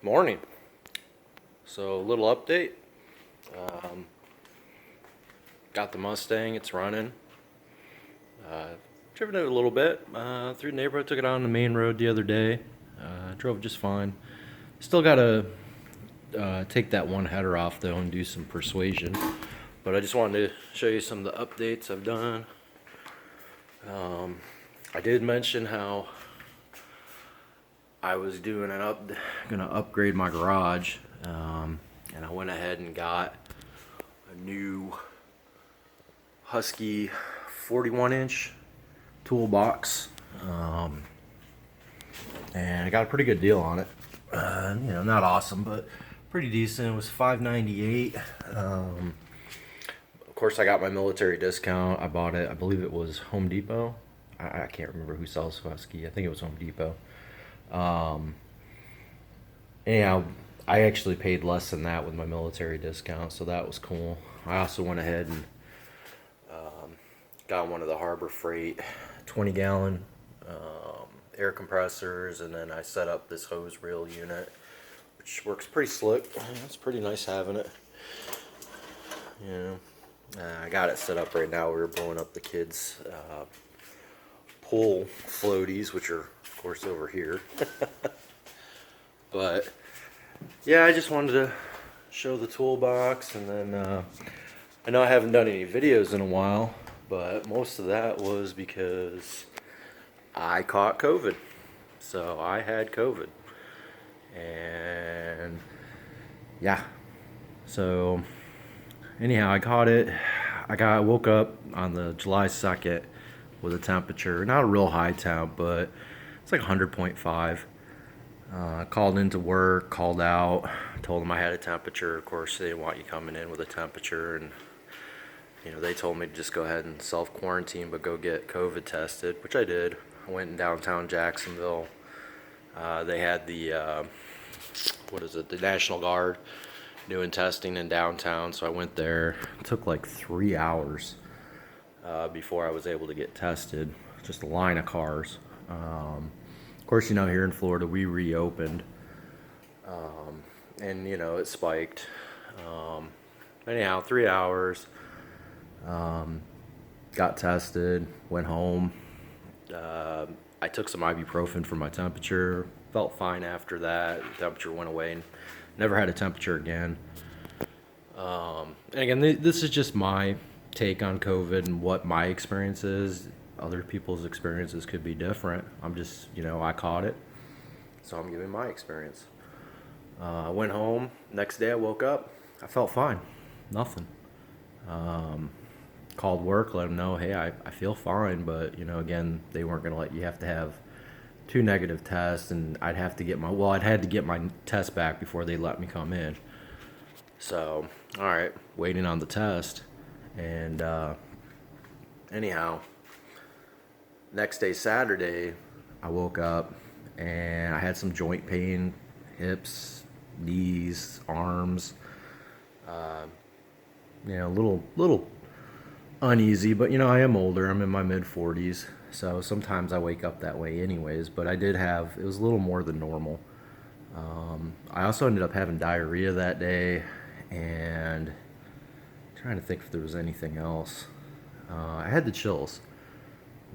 Morning. So a little update. Um, got the Mustang. It's running. Driven it a little bit through the neighborhood. Took it out on the main road the other day. Drove just fine. Still gotta take that one header off though and do some persuasion. But I just wanted to show you some of the updates I've done. I did mention how I was gonna upgrade my garage, and I went ahead and got a new Husky 41-inch toolbox, and I got a pretty good deal on it. Not awesome, but pretty decent. It was $598. Of course, I got my military discount. I bought it. I believe it was Home Depot. I can't remember who sells Husky. I think it was Home Depot. Anyhow, I actually paid less than that with my military discount, so that was cool. I also went ahead and got one of the Harbor Freight 20-gallon air compressors, and then I set up this hose reel unit, which works pretty slick. It's pretty nice having it. I got it set up right now. We were blowing up the kids' pool floaties, which are, of course, over here. But yeah, I just wanted to show the toolbox, and then I know I haven't done any videos in a while, but most of that was because I caught COVID. So I had COVID, and yeah, so anyhow, I caught it. I woke up on the July 2nd with a temperature, not a real high temp, but it's like 100.5. Called into work, called out, told them I had a temperature. Of course, they didn't want you coming in with a temperature, and they told me to just go ahead and self-quarantine, but go get COVID tested, which I did. I went in downtown Jacksonville. They had the National Guard doing testing in downtown, so I went there. It took like 3 hours before I was able to get tested. Just a line of cars. Of course, here in Florida, we reopened, and it spiked. Anyhow, 3 hours. Got tested, went home. I took some ibuprofen for my temperature. Felt fine after that. The temperature went away. Never had a temperature again. And again, this is just my take on COVID and what my experience is. Other people's experiences could be different. I'm just, I caught it, so I'm giving my experience. I went home. Next day I woke up. I felt fine. Nothing. Called work, let them know, hey, I feel fine, but, again, they weren't going to let you have to have 2 negative tests, and I'd had to get my test back before they let me come in. So, all right, waiting on the test. And anyhow, next day, Saturday, I woke up and I had some joint pain, hips, knees, arms, a little uneasy, but I am older. I'm in my mid 40s, so sometimes I wake up that way anyways, but it was a little more than normal. I also ended up having diarrhea that day, and I'm trying to think if there was anything else. I had the chills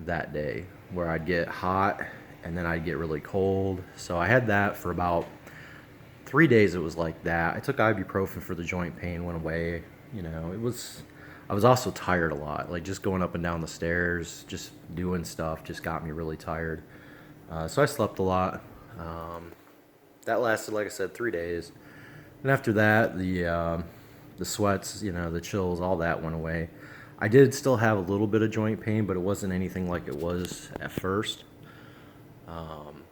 that day, where I'd get hot and then I'd get really cold. So I had that for about 3 days. It was like that. I took ibuprofen for the joint pain, went away. I was also tired a lot. Like, just going up and down the stairs, just doing stuff just got me really tired. So I slept a lot. That lasted, like I said, 3 days. And after that, the sweats, the chills, all that went away. I did still have a little bit of joint pain, but it wasn't anything like it was at first. And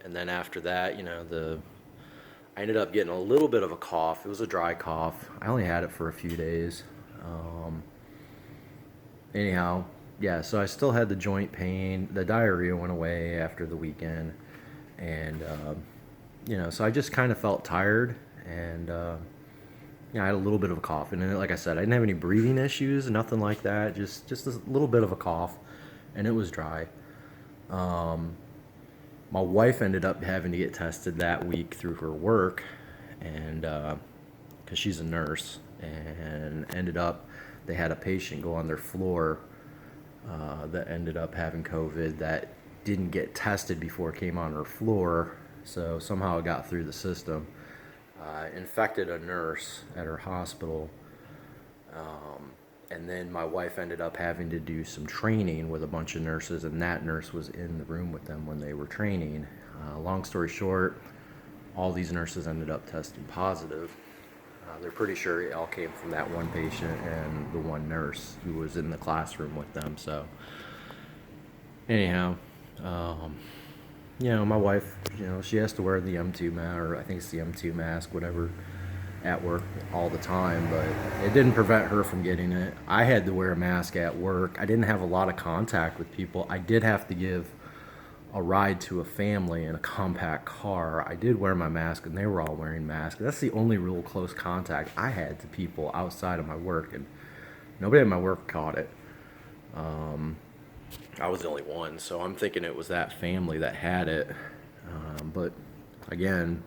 then after that, I ended up getting a little bit of a cough. It was a dry cough. I only had it for a few days. Anyhow, yeah, so I still had the joint pain. The diarrhea went away after the weekend. And, so I just kind of felt tired. And, I had a little bit of a cough. And like I said, I didn't have any breathing issues, nothing like that. Just a little bit of a cough. And it was dry. My wife ended up having to get tested that week through her work, and because she's a nurse, and ended up they had a patient go on their floor that ended up having COVID that didn't get tested before it came on her floor, so somehow it got through the system. Infected a nurse at her hospital, and then my wife ended up having to do some training with a bunch of nurses, and that nurse was in the room with them when they were training. Long story short, all these nurses ended up testing positive. They're pretty sure it all came from that one patient and the one nurse who was in the classroom with them. So, anyhow, um, my wife, she has to wear the M2 mask, or I think it's the M2 mask, whatever, at work all the time, but it didn't prevent her from getting it. I had to wear a mask at work. I didn't have a lot of contact with people. I did have to give a ride to a family in a compact car. I did wear my mask, and they were all wearing masks. That's the only real close contact I had to people outside of my work, and nobody at my work caught it. I was the only one, so I'm thinking it was that family that had it. But again,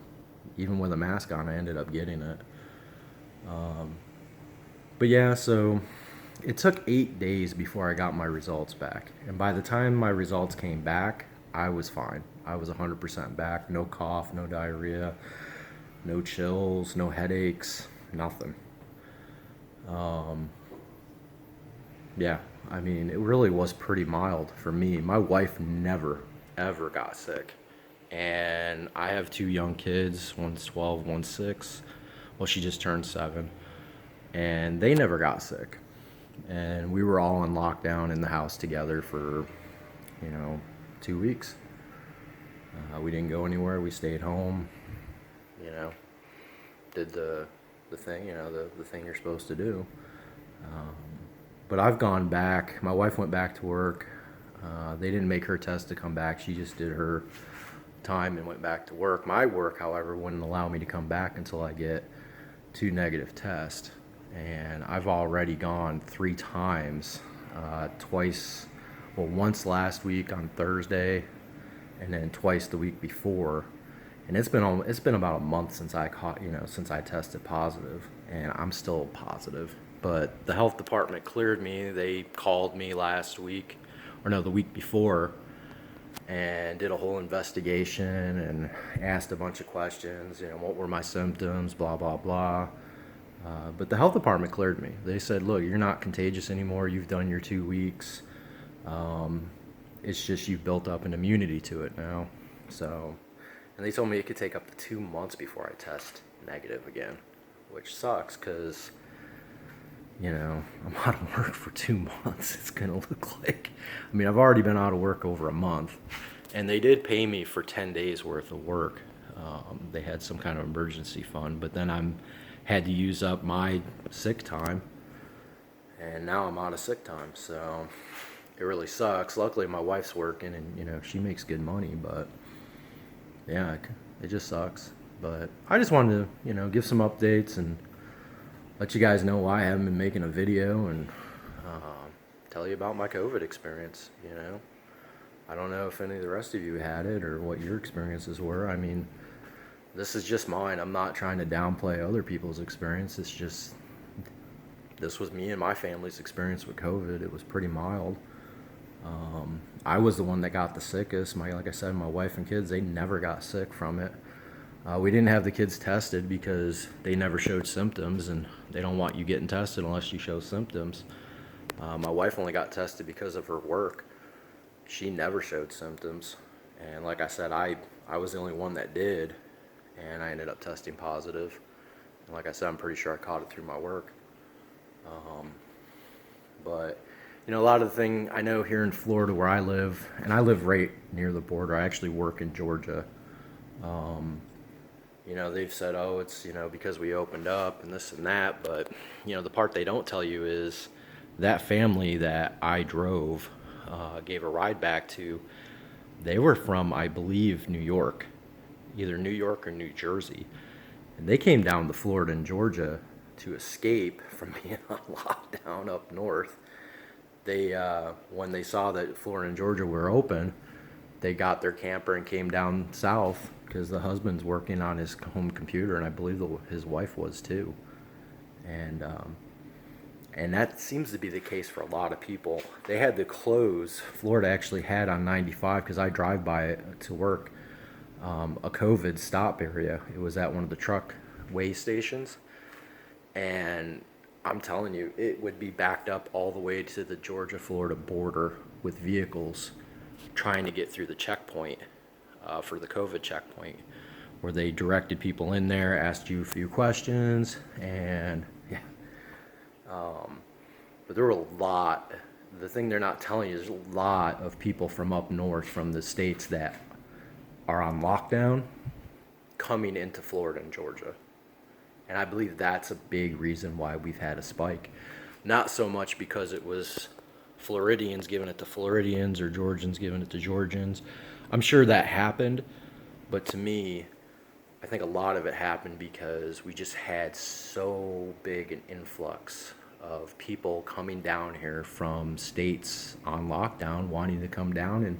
even with a mask on, I ended up getting it. But yeah, so it took 8 days before I got my results back. And by the time my results came back, I was fine. I was 100% back. No cough, no diarrhea, no chills, no headaches, nothing. Yeah, I mean, it really was pretty mild for me. My wife never, ever got sick. And I have two young kids, one's 12, one's 6. Well, she just turned 7. And they never got sick. And we were all in lockdown in the house together for, 2 weeks. We didn't go anywhere. We stayed home, you know, did the thing, the thing you're supposed to do. But I've gone back. My wife went back to work. They didn't make her test to come back. She just did her time and went back to work. My work, however, wouldn't allow me to come back until I get 2 negative tests. And I've already gone 3 times, twice, well, once last week on Thursday, and then twice the week before. And it's been about a month since since I tested positive, and I'm still positive. But the health department cleared me. They called me last week, or no, the week before, and did a whole investigation and asked a bunch of questions. What were my symptoms? Blah blah blah. But the health department cleared me. They said, "Look, you're not contagious anymore. You've done your 2 weeks. It's just you've built up an immunity to it now." So, and they told me it could take up to 2 months before I test negative again, which sucks because, I'm out of work for 2 months. It's going to look like, I've already been out of work over a month, and they did pay me for 10 days worth of work. They had some kind of emergency fund, but then had to use up my sick time, and now I'm out of sick time, so it really sucks. Luckily, my wife's working, and she makes good money, but yeah, it just sucks. But I just wanted to give some updates and let you guys know why I haven't been making a video, and tell you about my COVID experience. I don't know if any of the rest of you had it or what your experiences were. This is just mine. I'm not trying to downplay other people's experience. It's just, this was me and my family's experience with COVID. It was pretty mild. I was the one that got the sickest. Like I said, my wife and kids, they never got sick from it. We didn't have the kids tested because they never showed symptoms, and they don't want you getting tested unless you show symptoms. My wife only got tested because of her work. She never showed symptoms. And like I said, I was the only one that did, and I ended up testing positive. And like I said, I'm pretty sure I caught it through my work. But a lot of the thing I know here in Florida where I live, and I live right near the border. I actually work in Georgia. They've said, oh, it's, because we opened up and this and that. But, the part they don't tell you is that family that I drove, gave a ride back to, they were from, I believe, New York, either New York or New Jersey. And they came down to Florida and Georgia to escape from being on lockdown up north. They, when they saw that Florida and Georgia were open, they got their camper and came down south because the husband's working on his home computer, and I believe his wife was too. And and that seems to be the case for a lot of people. They had to close. Florida actually had on 95, because I drive by it to work, a COVID stop area. It was at one of the truck weigh stations, and I'm telling you, it would be backed up all the way to the Georgia-Florida border with vehicles trying to get through the checkpoint, for the COVID checkpoint, where they directed people in there, asked you a few questions, and yeah. But there were a lot. The thing they're not telling you is a lot of people from up north, from the states that are on lockdown, coming into Florida and Georgia. And I believe that's a big reason why we've had a spike. Not so much because it was Floridians giving it to Floridians or Georgians giving it to Georgians. I'm sure that happened, but to me, I think a lot of it happened because we just had so big an influx of people coming down here from states on lockdown, wanting to come down and,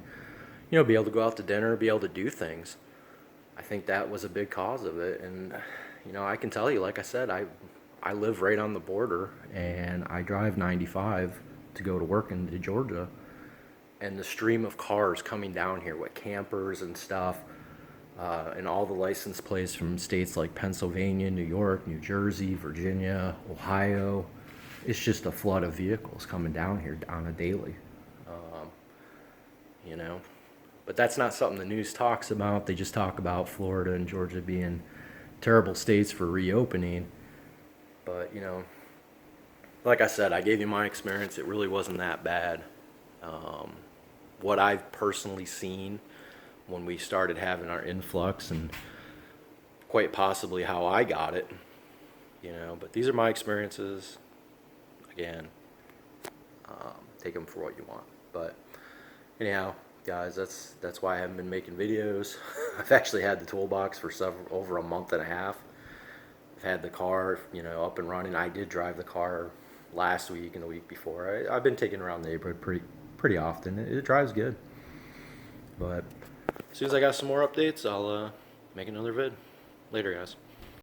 be able to go out to dinner, be able to do things. I think that was a big cause of it. And, I can tell you, like I said, I live right on the border, and I drive 95 to go to work into Georgia. And the stream of cars coming down here with campers and stuff, and all the license plates from states like Pennsylvania, New York, New Jersey, Virginia, Ohio. It's just a flood of vehicles coming down here on a daily, you know. But that's not something the news talks about. They just talk about Florida and Georgia being terrible states for reopening. But, like I said, I gave you my experience. It really wasn't that bad. What I've personally seen when we started having our influx, and quite possibly how I got it, but these are my experiences. Again, take them for what you want. But anyhow, guys, that's why I haven't been making videos. I've actually had the toolbox for over a month and a half. I've had the car, up and running. I did drive the car last week and the week before. I've been taking it around the neighborhood pretty often. It drives good. But as soon as I got some more updates, I'll make another vid. Later, guys.